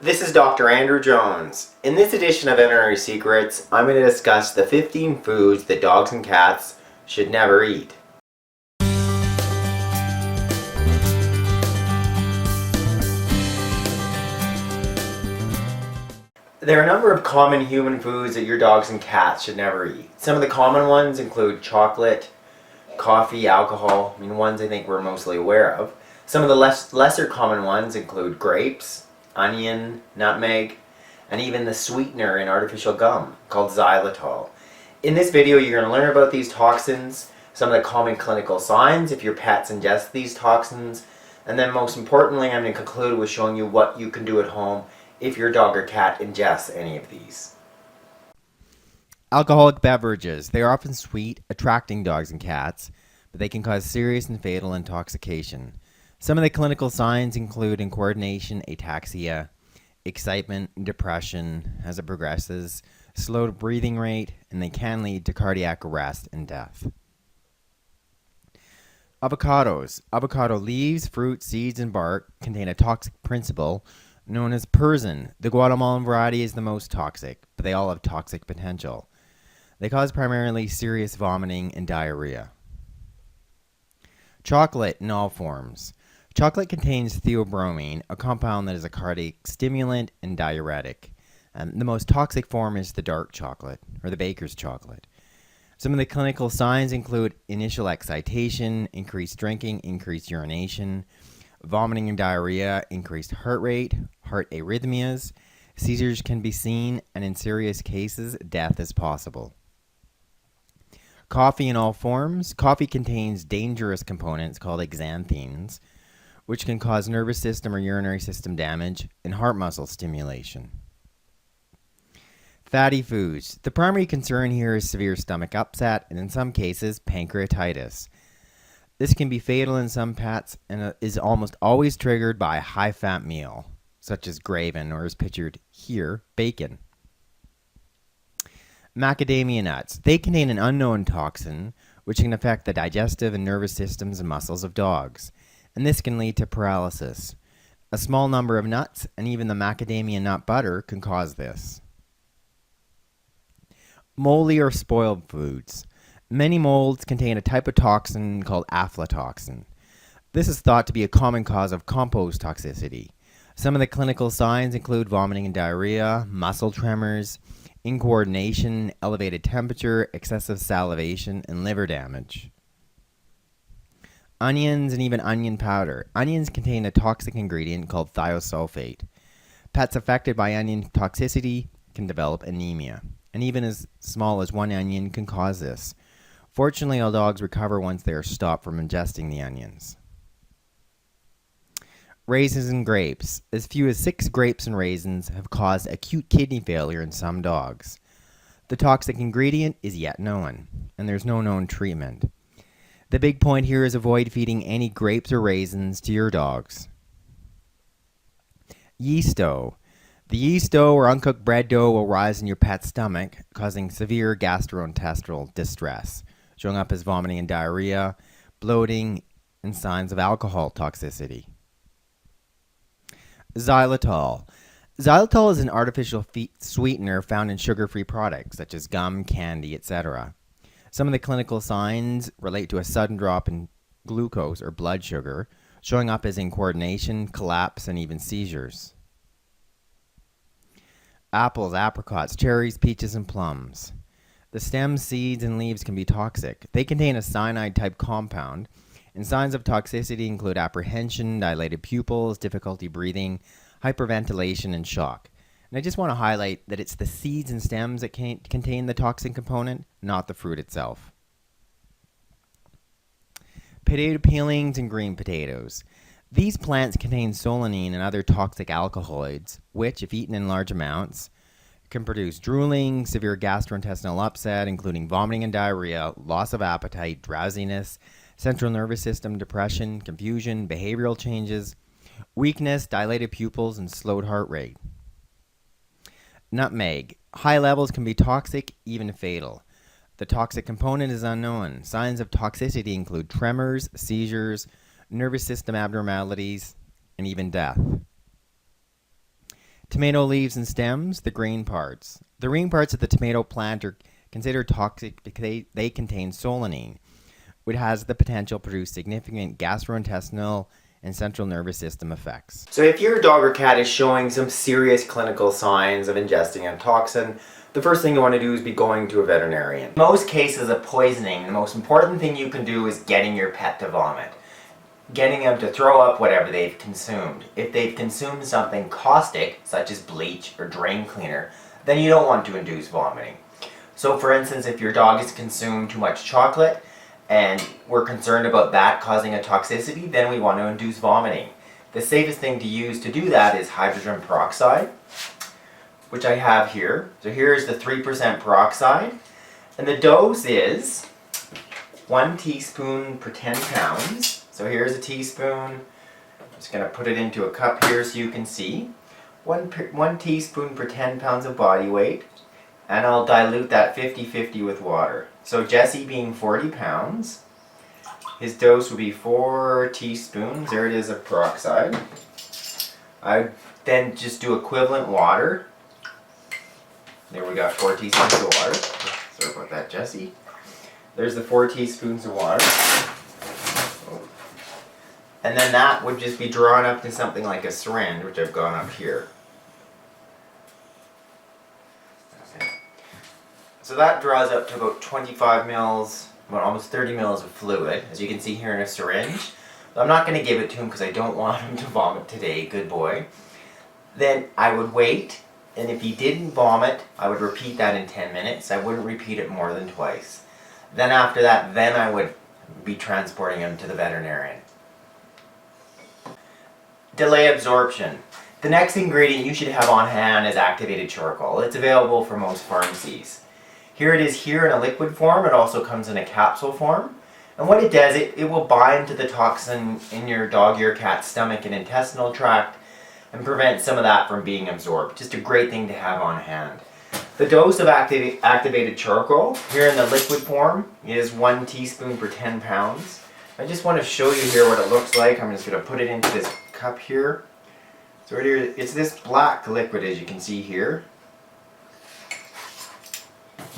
This is Dr. Andrew Jones. In this edition of Veterinary Secrets, I'm going to discuss the 15 foods that dogs and cats should never eat. There are a number of common human foods that your dogs and cats should never eat. Some of the common ones include chocolate, coffee, alcohol, ones I think we're mostly aware of. Some of the lesser common ones include grapes, onion, nutmeg, and even the sweetener in artificial gum called xylitol. In this video, you're going to learn about these toxins, some of the common clinical signs if your pets ingest these toxins, and then most importantly, I'm going to conclude with showing you what you can do at home if your dog or cat ingests any of these. Alcoholic beverages. They are often sweet, attracting dogs and cats, but they can cause serious and fatal intoxication. Some of the clinical signs include incoordination, ataxia, excitement, depression as it progresses, slowed breathing rate, and they can lead to cardiac arrest and death. Avocados. Avocado leaves, fruit, seeds, and bark contain a toxic principle known as persin. The Guatemalan variety is the most toxic, but they all have toxic potential. They cause primarily serious vomiting and diarrhea. Chocolate in all forms. Chocolate contains theobromine, a compound that is a cardiac stimulant and diuretic. The most toxic form is the dark chocolate, or the baker's chocolate. Some of the clinical signs include initial excitation, increased drinking, increased urination, vomiting and diarrhea, increased heart rate, heart arrhythmias, seizures can be seen, and in serious cases, death is possible. Coffee in all forms. Coffee contains dangerous components called xanthines, which can cause nervous system or urinary system damage and heart muscle stimulation. Fatty foods. The primary concern here is severe stomach upset and in some cases pancreatitis. This can be fatal in some pets and is almost always triggered by a high-fat meal, such as graven or as pictured here, bacon. Macadamia nuts. They contain an unknown toxin which can affect the digestive and nervous systems and muscles of dogs, and this can lead to paralysis. A small number of nuts and even the macadamia nut butter can cause this. Moldy or spoiled foods. Many molds contain a type of toxin called Aflatoxin. This is thought to be a common cause of compost toxicity. Some of the clinical signs include vomiting and diarrhea, muscle tremors, incoordination, elevated temperature, excessive salivation, and liver damage. Onions and even onion powder. Onions contain a toxic ingredient called thiosulfate. Pets affected by onion toxicity can develop anemia, and even as small as one onion can cause this. Fortunately, all dogs recover once they are stopped from ingesting the onions. Raisins and grapes. As few as 6 grapes and raisins have caused acute kidney failure in some dogs. The toxic ingredient is yet known, and there's no known treatment. The big point here is avoid feeding any grapes or raisins to your dogs. Yeast dough. The yeast dough or uncooked bread dough will rise in your pet's stomach, causing severe gastrointestinal distress, showing up as vomiting and diarrhea, bloating, and signs of alcohol toxicity. Xylitol. Xylitol is an artificial sweetener found in sugar-free products such as gum, candy, etc. Some of the clinical signs relate to a sudden drop in glucose or blood sugar, showing up as incoordination, collapse, and even seizures. Apples, apricots, cherries, peaches, and plums. The stems, seeds, and leaves can be toxic. They contain a cyanide-type compound, and signs of toxicity include apprehension, dilated pupils, difficulty breathing, hyperventilation, and shock. And I just want to highlight that it's the seeds and stems that contain the toxin component, not the fruit itself. Potato peelings and green potatoes. These plants contain solanine and other toxic alkaloids, which, if eaten in large amounts, can produce drooling, severe gastrointestinal upset, including vomiting and diarrhea, loss of appetite, drowsiness, central nervous system depression, confusion, behavioral changes, weakness, dilated pupils, and slowed heart rate. Nutmeg. High levels can be toxic, even fatal. The toxic component is unknown. Signs of toxicity include tremors, seizures, nervous system abnormalities, and even death. Tomato leaves and stems, the green parts. The green parts of the tomato plant are considered toxic because they contain solanine, which has the potential to produce significant gastrointestinal and central nervous system effects. So if your dog or cat is showing some serious clinical signs of ingesting a toxin, the first thing you want to do is be going to a veterinarian. In most cases of poisoning, the most important thing you can do is getting your pet to vomit. Getting them to throw up whatever they've consumed. If they've consumed something caustic, such as bleach or drain cleaner, then you don't want to induce vomiting. So for instance, if your dog has consumed too much chocolate and we're concerned about that causing a toxicity, then we want to induce vomiting. The safest thing to use to do that is hydrogen peroxide, which I have here. So here's the 3% peroxide, and the dose is 1 teaspoon per 10 pounds. So here's a teaspoon. I'm just going to put it into a cup here so you can see. 1 teaspoon per 10 pounds of body weight, and I'll dilute that 50-50 with water. So Jesse being 40 pounds, his dose would be 4 teaspoons, there it is, of peroxide. I then just do equivalent water. There we got 4 teaspoons of water. Sorry about that, Jesse. There's the 4 teaspoons of water. And then that would just be drawn up to something like a syringe, which I've gone up here. Okay. So that draws up to about 25 mils, well, almost 30 mils of fluid, as you can see here in a syringe. But I'm not going to give it to him because I don't want him to vomit today, good boy. Then I would wait. And if he didn't vomit, I would repeat that in 10 minutes. I wouldn't repeat it more than twice. Then after that, then I would be transporting him to the veterinarian. Delay absorption. The next ingredient you should have on hand is activated charcoal. It's available from most pharmacies. Here it is here in a liquid form. It also comes in a capsule form. And what it does, it will bind to the toxin in your dog, your cat's stomach and intestinal tract, and prevent some of that from being absorbed. Just a great thing to have on hand. The dose of activated charcoal, here in the liquid form, is 1 teaspoon per 10 pounds. I just want to show you here what it looks like. I'm just going to put it into this cup here. So right here, it's this black liquid, as you can see here.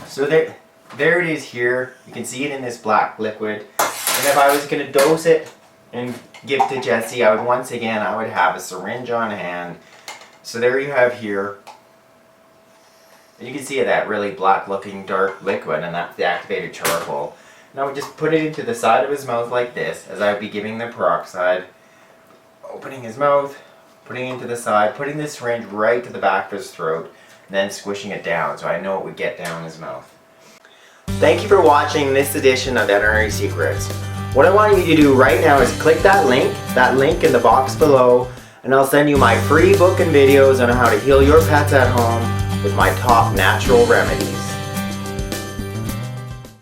So there it is here. You can see it in this black liquid. And if I was going to dose it and give to Jesse, I would have a syringe on hand. So there you have here. You can see that really black looking dark liquid, and that's the activated charcoal. And I would just put it into the side of his mouth like this, as I would be giving the peroxide. Opening his mouth, putting it into the side, putting the syringe right to the back of his throat, and then squishing it down so I know it would get down his mouth. Thank you for watching this edition of Veterinary Secrets. What I want you to do right now is click that link in the box below, and I'll send you my free book and videos on how to heal your pets at home with my top natural remedies.